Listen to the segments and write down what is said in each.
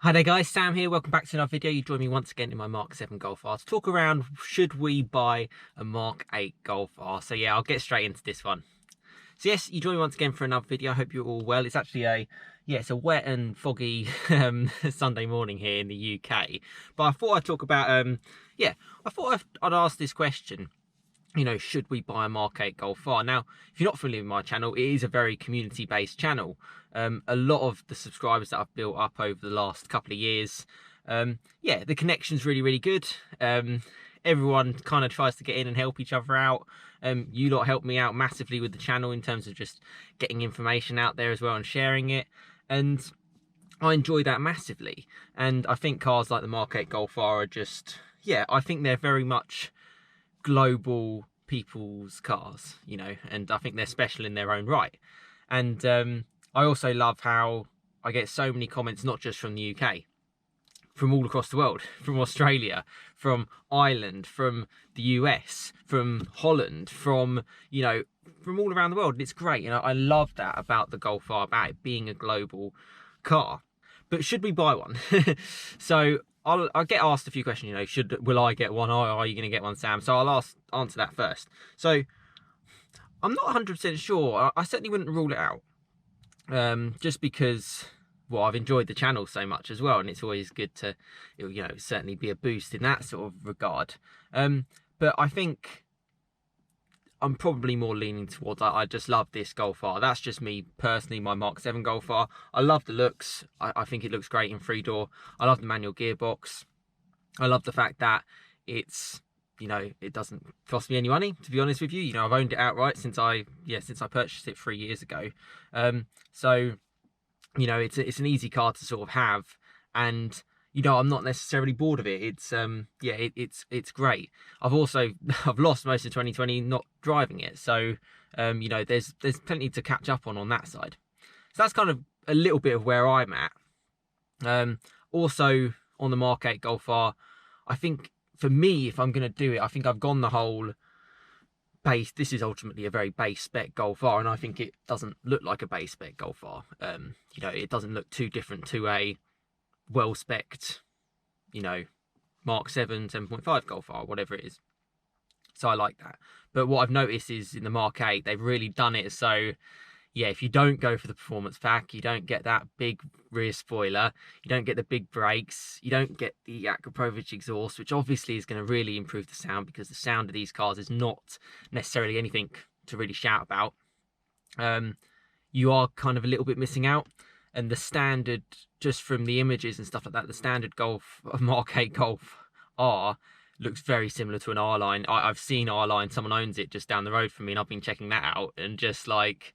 Hi there guys, Sam here. Welcome back to another video. You join me once again in my Mark 7 Golf R to talk around should we buy a Mark 8 Golf R. So yeah, I'll get straight into this one. So yes, you join me once again for another video. I hope you're all well. It's actually it's a wet and foggy Sunday morning here in the UK. But I thought I'd talk about I thought I'd ask this question. You know, should we buy a Mark 8 Golf R? Now, if you're not familiar with my channel, it is a very community-based channel. A lot of the subscribers that I've built up over the last couple of years, the connection's really, really good. Everyone kind of tries to get in and help each other out. You lot help me out massively with the channel in terms of just getting information out there as well and sharing it. And I enjoy that massively. And I think cars like the Mark 8 Golf R are just, I think they're very much global people's cars, you know, and I think they're special in their own right. And I also love how I get so many comments, not just from the UK, from all across the world, from Australia, from Ireland, from the US, from Holland, from all around the world. And it's great, and I love that about the Golf R, about it being a global car. But should we buy one? So I'll get asked a few questions, will I get one, or are you going to get one, Sam? So I'll answer that first. So I'm not 100% sure. I certainly wouldn't rule it out, just because, well, I've enjoyed the channel so much as well, and it's always good to, certainly be a boost in that sort of regard. But I think I'm probably more leaning towards I just love this Golf R. That's just me personally, my Mark 7 Golf R. I love the looks. I think it looks great in 3-door. I love the manual gearbox. I love the fact that it's, it doesn't cost me any money, to be honest with you. I've owned it outright since I purchased it 3 years ago. So, it's an easy car to sort of have, and I'm not necessarily bored of it. It's it's great. I've lost most of 2020 not driving it, so there's plenty to catch up on that side. So that's kind of a little bit of where I'm at. Also on the Mark 8 Golf R, I think for me, if I'm going to do it, I think I've gone the whole base. This is ultimately a very base spec Golf R, and I think it doesn't look like a base spec Golf R. It doesn't look too different to a well-spec'd, Mark 7, 7.5 Golf R, whatever it is. So I like that. But what I've noticed is in the Mark 8, they've really done it so, if you don't go for the performance pack, you don't get that big rear spoiler, you don't get the big brakes, you don't get the Akrapovic exhaust, which obviously is going to really improve the sound, because the sound of these cars is not necessarily anything to really shout about. You are kind of a little bit missing out. And the standard, just from the images and stuff like that, the standard Mark 8 Golf R looks very similar to an R-Line. I've seen R-Line, someone owns it just down the road from me, and I've been checking that out, and just like,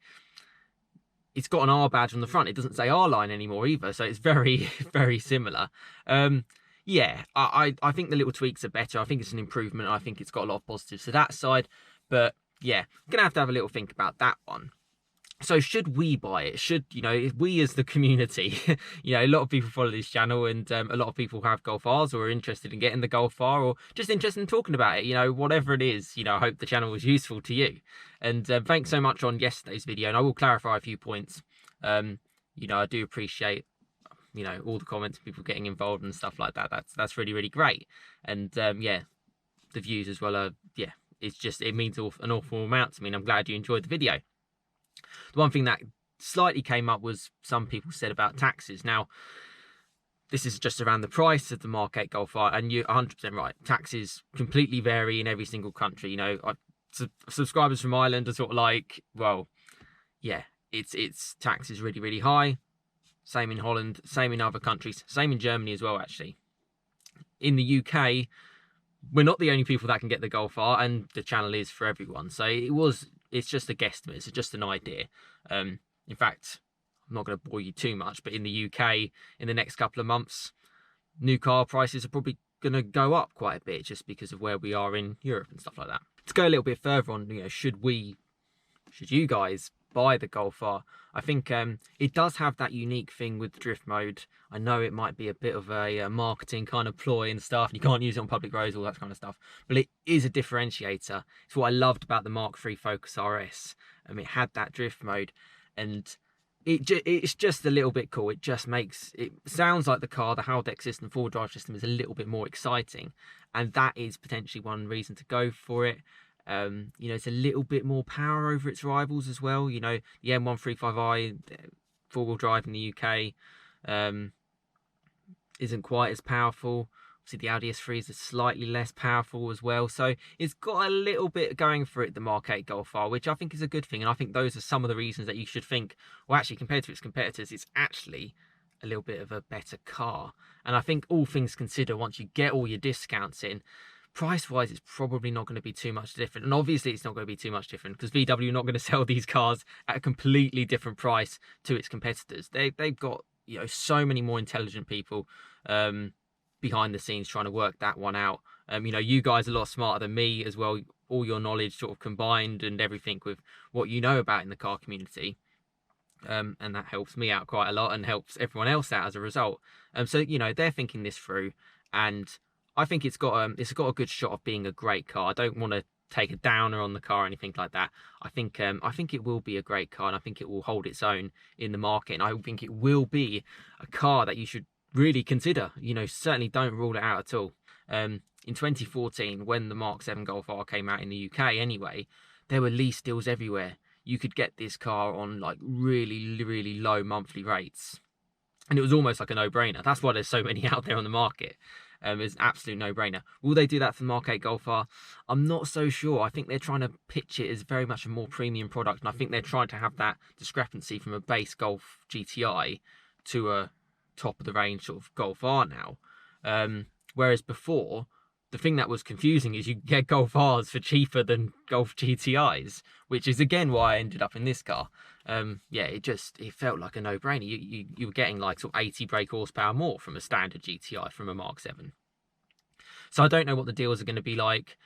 it's got an R badge on the front. It doesn't say R-Line anymore either, so it's very, very similar. I think the little tweaks are better. I think it's an improvement. I think it's got a lot of positives to that side. But yeah, I'm going to have a little think about that one. So should we buy it? Should, we as the community, a lot of people follow this channel, and a lot of people have Golf Rs or are interested in getting the Golf R, or just interested in talking about it, whatever it is, I hope the channel was useful to you. And thanks so much on yesterday's video, and I will clarify a few points. I do appreciate, all the comments, people getting involved and stuff like that. That's really, really great. And the views as well are, it means an awful amount to me, and I'm glad you enjoyed the video. The one thing that slightly came up was some people said about taxes. Now, this is just around the price of the Mark 8 Golf R, and you're 100% right. Taxes completely vary in every single country. Subscribers from Ireland are sort of like, well, its tax is really, really high. Same in Holland, same in other countries, same in Germany as well, actually. In the UK, we're not the only people that can get the Golf R, and the channel is for everyone. So it's just a guesstimate, it's just an idea. In fact, I'm not going to bore you too much, but in the UK, in the next couple of months, new car prices are probably going to go up quite a bit, just because of where we are in Europe and stuff like that. To go a little bit further on, should you guys buy the Golf R? I think it does have that unique thing with the drift mode. I know it might be a bit of a marketing kind of ploy and stuff. You can't use it on public roads, all that kind of stuff. But it is a differentiator. It's what I loved about the Mark III Focus RS. It had that drift mode, and it's just a little bit cool. It just makes it sounds like the car, the Haldex system, four-wheel drive system is a little bit more exciting, and that is potentially one reason to go for it. You know, it's a little bit more power over its rivals as well. You know, the M135i four-wheel drive in the UK isn't quite as powerful. Obviously, the Audi S3 is slightly less powerful as well. So it's got a little bit going for it, the Mark 8 Golf R, which I think is a good thing. And I think those are some of the reasons that you should think, well, actually, compared to its competitors, it's actually a little bit of a better car. And I think all things considered, once you get all your discounts in, price-wise, it's probably not going to be too much different. And obviously, it's not going to be too much different because VW are not going to sell these cars at a completely different price to its competitors. They've got, you know, so many more intelligent people behind the scenes trying to work that one out. You know, you guys are a lot smarter than me as well. All your knowledge sort of combined and everything with what you know about in the car community. And that helps me out quite a lot and helps everyone else out as a result. So, you know, they're thinking this through, and I think it's got a good shot of being a great car. I don't want to take a downer on the car or anything like that. I think it will be a great car, and I think it will hold its own in the market. And I think it will be a car that you should really consider. You know, certainly don't rule it out at all. In 2014, when the Mark 7 Golf R came out in the UK anyway, there were lease deals everywhere. You could get this car on like really, really low monthly rates. And it was almost like a no-brainer. That's why there's so many out there on the market. It's an absolute no-brainer. Will they do that for the Mark 8 Golf R? I'm not so sure. I think they're trying to pitch it as very much a more premium product. And I think they're trying to have that discrepancy from a base Golf GTI to a top-of-the-range sort of Golf R now. Whereas before, the thing that was confusing is you get Golf Rs for cheaper than Golf GTIs, which is again why I ended up in this car. Yeah, it felt like a no-brainer. You were getting like sort of 80 brake horsepower more from a standard GTI from a Mark 7. So I don't know what the deals are going to be like.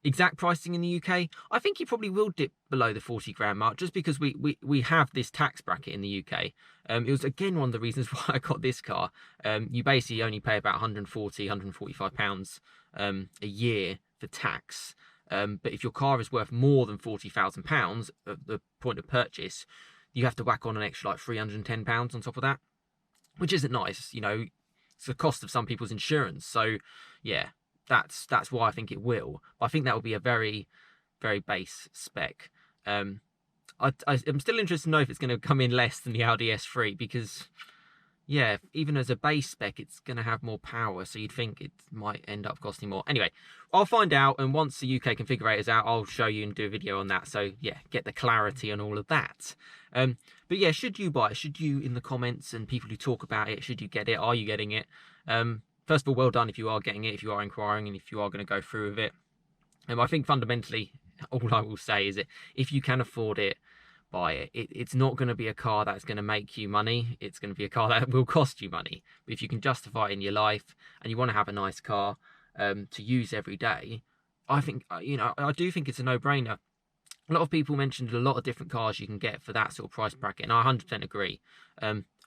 Exact pricing in the UK, I think you probably will dip below the 40 grand mark just because we have this tax bracket in the UK. It was again one of the reasons why I got this car. You basically only pay about 140, 145 pounds a year for tax. But if your car is worth more than £40,000 at the point of purchase, you have to whack on an extra like £310 on top of that, which isn't nice. You know, it's the cost of some people's insurance. So yeah, that's why I think it will. But I think that will be a very, very base spec. I'm still interested to know if it's going to come in less than the Audi S3 because, yeah, even as a base spec, it's going to have more power. So you'd think it might end up costing more. Anyway, I'll find out. And once the UK configurator's out, I'll show you and do a video on that. So yeah, get the clarity on all of that. But yeah, should you buy it? Should you, in the comments and people who talk about it, should you get it? Are you getting it? First of all, well done if you are getting it, if you are inquiring, and if you are going to go through with it. I think fundamentally, all I will say is that if you can afford it, buy it. It's not going to be a car that's going to make you money. It's going to be a car that will cost you money. But if you can justify it in your life and you want to have a nice car to use every day, I think, you know, I do think it's a no-brainer. A lot of people mentioned a lot of different cars you can get for that sort of price bracket, and I 100% agree.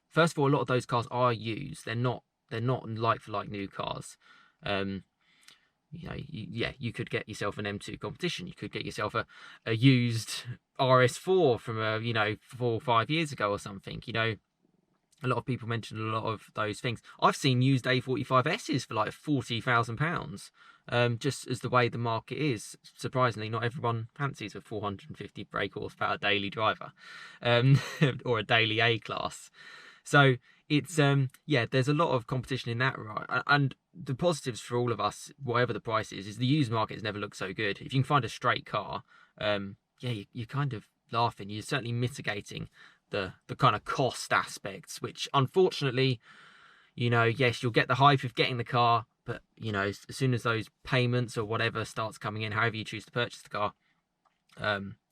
First of all, a lot of those cars are used. They're not like-for-like new cars. You know, you could get yourself an M2 competition. You could get yourself a used RS4 from you know, 4 or 5 years ago or something. You know, a lot of people mentioned a lot of those things. I've seen used A45Ss for like £40,000. Just as the way the market is. Surprisingly, not everyone fancies a 450 brake horsepower daily driver, or a daily A class. So it's yeah, there's a lot of competition in that, right? And the positives for all of us, whatever the price is the used market has never looked so good. If you can find a straight car, yeah, you're kind of laughing. You're certainly mitigating the kind of cost aspects, which unfortunately, you know, yes, you'll get the hype of getting the car, but you know, as soon as those payments or whatever starts coming in, however you choose to purchase the car,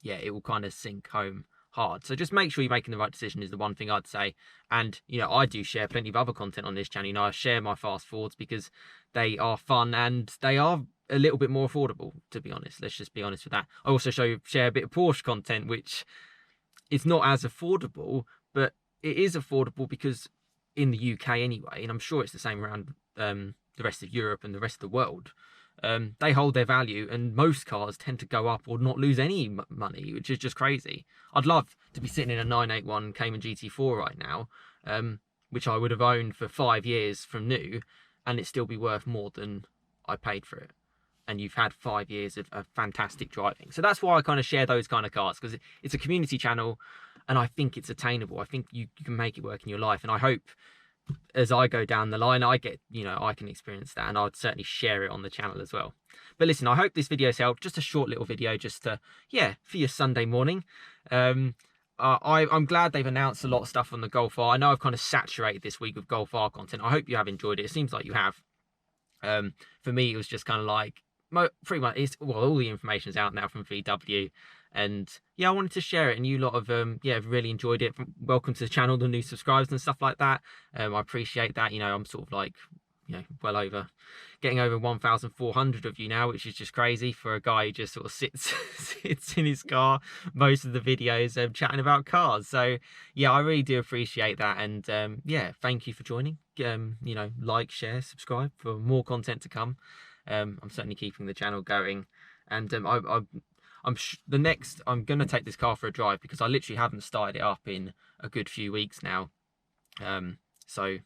yeah, it will kind of sink home hard. So just make sure you're making the right decision is the one thing I'd say. And you know, I do share plenty of other content on this channel. You know, I share my fast forwards because they are fun and they are a little bit more affordable, to be honest. Let's just be honest with that. I also share a bit of Porsche content, which is not as affordable, but it is affordable because in the UK anyway, and I'm sure it's the same around the rest of Europe and the rest of the world, they hold their value, and most cars tend to go up or not lose any money, which is just crazy. I'd love to be sitting in a 981 Cayman GT4 right now, which I would have owned for 5 years from new, and it still be worth more than I paid for it. And you've had 5 years of fantastic driving. So that's why I kind of share those kind of cars, because it's a community channel, and I think it's attainable. I think you can make it work in your life, and I hope as I go down the line, I get, I can experience that, and I'd certainly share it on the channel as well. But listen, I hope this video's helped. Just a short little video, just to, for your Sunday morning. I'm glad they've announced a lot of stuff on the Golf R. I know I've kind of saturated this week with Golf R content. I hope you have enjoyed it. It seems like you have. For me, it was just kind of like, pretty much, all the information's out now from VW. And yeah, I wanted to share it, and you lot have have really enjoyed it. Welcome to the channel, the new subscribers and stuff like that. I appreciate that. I'm sort of like, getting over 1,400 of you now, which is just crazy for a guy who just sort of sits in his car most of the videos chatting about cars. So yeah, I really do appreciate that, and thank you for joining. Like, share, subscribe for more content to come. I'm certainly keeping the channel going, and I'm going to take this car for a drive, because I literally haven't started it up in a good few weeks now. So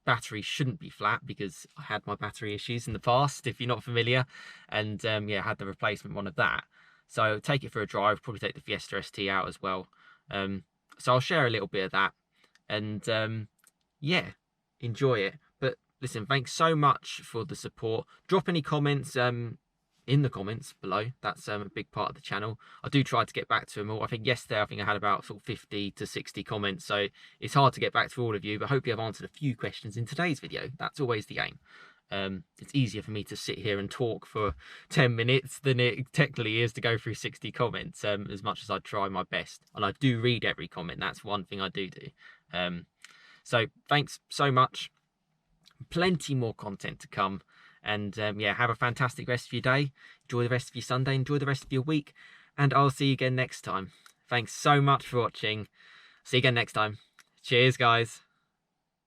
battery shouldn't be flat, because I had my battery issues in the past, if you're not familiar, and had the replacement one of that. So I'll take it for a drive, probably take the Fiesta ST out as well. So I'll share a little bit of that, and enjoy it. But listen, thanks so much for the support. Drop any comments in the comments below. That's a big part of the channel. I do try to get back to them all. I think yesterday I had about sort of 50 to 60 comments, so it's hard to get back to all of you, but hopefully I've answered a few questions in today's video. That's always the aim. It's easier for me to sit here and talk for 10 minutes than it technically is to go through 60 comments, as much as I try my best. And I do read every comment. That's one thing I do. So thanks so much. Plenty more content to come. And have a fantastic rest of your day. Enjoy the rest of your Sunday. Enjoy the rest of your week. And I'll see you again next time. Thanks so much for watching. See you again next time. Cheers, guys.